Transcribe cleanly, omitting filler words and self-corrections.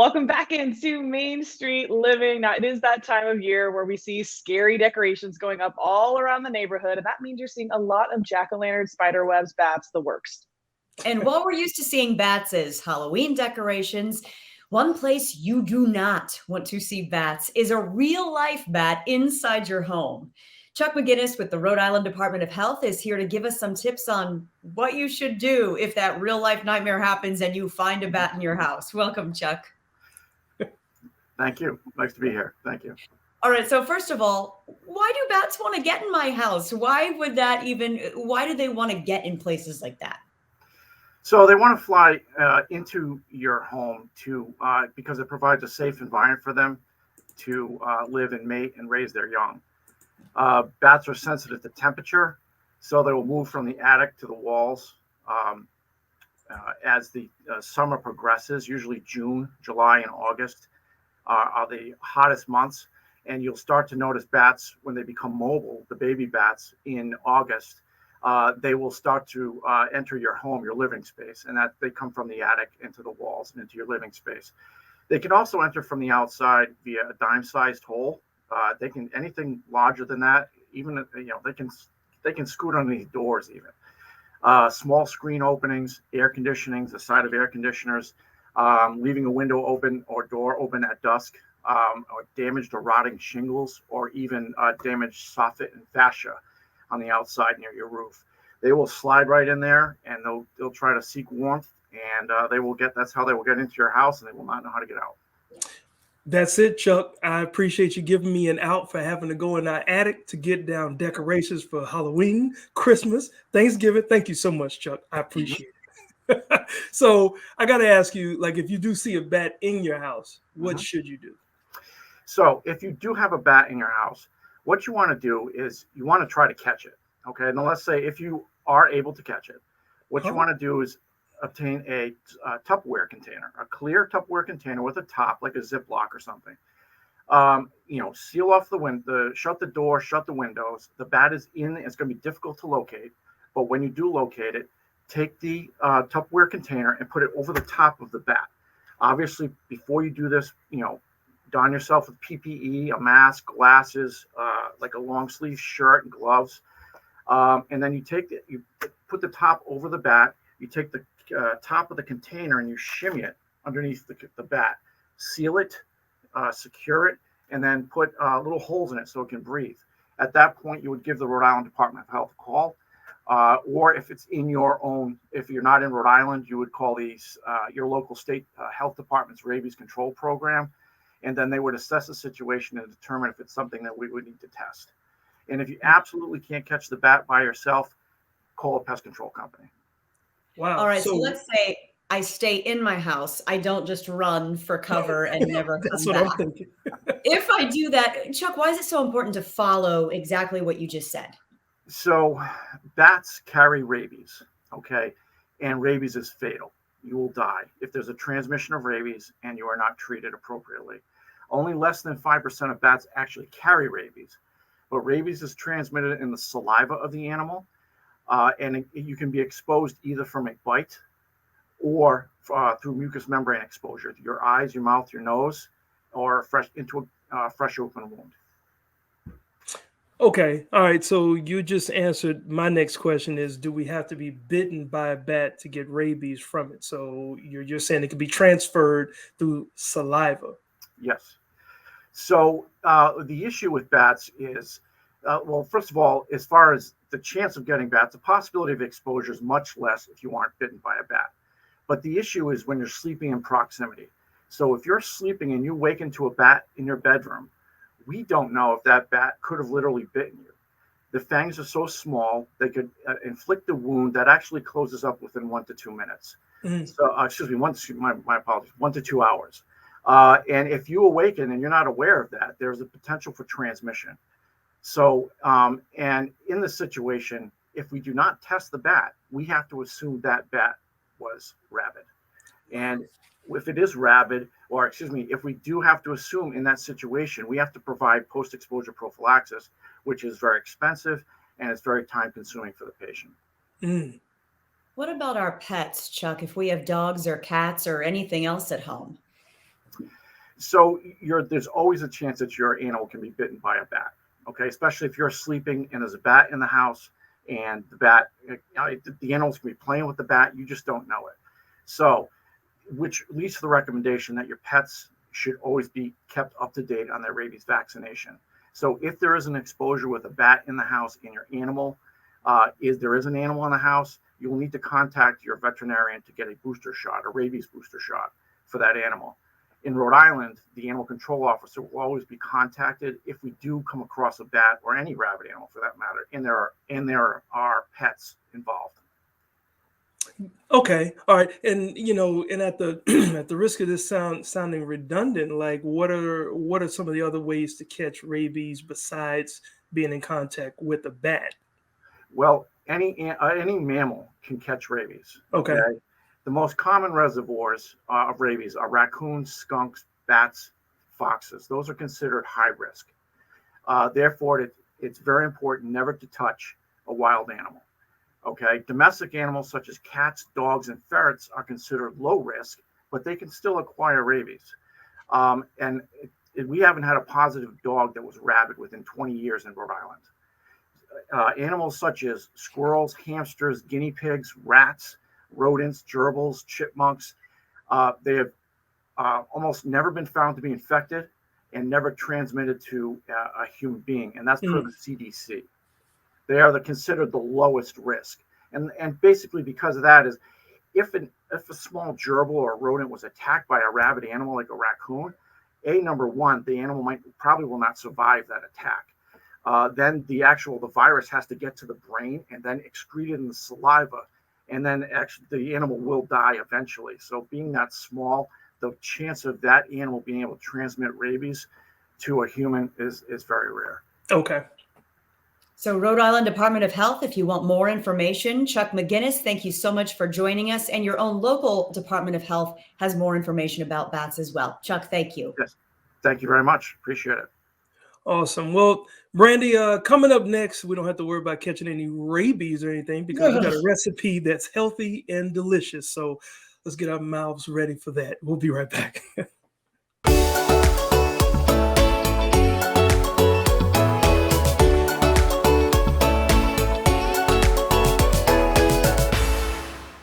Welcome back into Main Street Living. Now, it is that time of year where we see scary decorations going up all around the neighborhood, and that means you're seeing a lot of jack-o'-lantern, spider webs, bats, the works. And while we're used to seeing bats as Halloween decorations, one place you do not want to see bats is a real life bat inside your home. Chuck McGinnis with the Rhode Island Department of Health is here to give us some tips on what you should do if that real life nightmare happens and you find a bat in your house. Welcome, Chuck. Thank you. Nice to be here. Thank you. All right. So first of all, why do bats want to get in my house? Why do they want to get in places like that? So they want to fly into your home because it provides a safe environment for them to live and mate and raise their young. Bats are sensitive to temperature, so they will move from the attic to the walls as the summer progresses. Usually June, July, and August are the hottest months, and you'll start to notice bats when they become mobile, the baby bats in August. They will start to enter your home, your living space, and that they come from the attic into the walls and into your living space. They can also enter from the outside via a dime-sized hole. They can anything larger than that. Even they can scoot underneath doors even. Small screen openings, air conditionings, the side of air conditioners, leaving a window open or door open at dusk, or damaged or rotting shingles, or even damaged soffit and fascia on the outside near your roof. They will slide right in there, and they'll try to seek warmth, and that's how they will get into your house, and they will not know how to get out. That's it, Chuck. I appreciate you giving me an out for having to go in our attic to get down decorations for Halloween, Christmas, Thanksgiving. Thank you so much, Chuck. I appreciate it. So I got to ask you, like, if you do see a bat in your house, what should you do? So if you do have a bat in your house, what you want to do is you want to try to catch it. Okay. Now let's say if you are able to catch it, what you want to do is obtain a Tupperware container, a clear Tupperware container with a top, like a Ziploc or something. Seal off the window, shut the door, shut the windows. The bat is in. It's going to be difficult to locate, but when you do locate it, take the Tupperware container and put it over the top of the bat. Obviously, before you do this, don yourself with PPE, a mask, glasses, like a long sleeve shirt and gloves. And then you put the top over the bat. You take the top of the container and you shimmy it underneath the bat. Seal it, secure it, and then put little holes in it so it can breathe. At that point, you would give the Rhode Island Department of Health a call. Or if it's in your own, if you're not in Rhode Island, you would call your local state health department's rabies control program. And then they would assess the situation and determine if it's something that we would need to test. And if you absolutely can't catch the bat by yourself, call a pest control company. Wow. All right. So let's say I stay in my house. I don't just run for cover and never come That's what back. I'm thinking. If I do that, Chuck, why is it so important to follow exactly what you just said? So bats carry rabies, okay? And rabies is fatal. You will die if there's a transmission of rabies and you are not treated appropriately. Only less than 5% of bats actually carry rabies, but rabies is transmitted in the saliva of the animal, and you can be exposed either from a bite or through mucous membrane exposure, your eyes, your mouth, your nose, or into a fresh open wound. Okay. All right. So you just answered my next question is, do we have to be bitten by a bat to get rabies from it? So you're saying it can be transferred through saliva. Yes. So the issue with bats is, first of all, as far as the chance of getting bats, the possibility of exposure is much less if you aren't bitten by a bat. But the issue is when you're sleeping in proximity. So if you're sleeping and you wake into a bat in your bedroom, we don't know if that bat could have literally bitten you. The fangs are so small, they could inflict a wound that actually closes up within 1 to 2 minutes. So, my apologies, 1 to 2 hours. And if you awaken and you're not aware of that, there's a potential for transmission. So, and in this situation, if we do not test the bat, we have to assume that bat was rabid. And if it is rabid, if we do have to assume in that situation, we have to provide post-exposure prophylaxis, which is very expensive and it's very time-consuming for the patient. What about our pets, Chuck, if we have dogs or cats or anything else at home? So there's always a chance that your animal can be bitten by a bat. Okay, especially if you're sleeping and there's a bat in the house, and the animals can be playing with the bat. You just don't know it. So, which leads to the recommendation that your pets should always be kept up to date on their rabies vaccination. So if there is an exposure with a bat in the house and your animal, there is an animal in the house, you will need to contact your veterinarian to get a booster shot, a rabies booster shot for that animal. In Rhode Island, the animal control officer will always be contacted if we do come across a bat or any rabid animal for that matter, and there are pets involved. Okay, all right, and and at the at the risk of this sounding redundant, like what are some of the other ways to catch rabies besides being in contact with a bat? Well, any mammal can catch rabies. Okay. The most common reservoirs of rabies are raccoons, skunks, bats, foxes. Those are considered high risk. Therefore, it's very important never to touch a wild animal. Okay, domestic animals such as cats, dogs, and ferrets are considered low risk, but they can still acquire rabies. We haven't had a positive dog that was rabid within 20 years in Rhode Island. Animals such as squirrels, hamsters, guinea pigs, rats, rodents, gerbils, chipmunks, they have almost never been found to be infected and never transmitted to a human being, and that's per the CDC. They are considered the lowest risk, and basically because of that is if a small gerbil or a rodent was attacked by a rabid animal like a raccoon, number one, the animal probably will not survive that attack. Then the virus has to get to the brain and then excreted in the saliva, and then actually the animal will die eventually. So being that small, the chance of that animal being able to transmit rabies to a human is very rare. Okay. So Rhode Island Department of Health, if you want more information, Chuck McGinnis, thank you so much for joining us. And your own local Department of Health has more information about bats as well. Chuck, thank you. Yes, thank you very much. Appreciate it. Awesome. Well, Brandy, coming up next, we don't have to worry about catching any rabies or anything because we got a recipe that's healthy and delicious. So let's get our mouths ready for that. We'll be right back.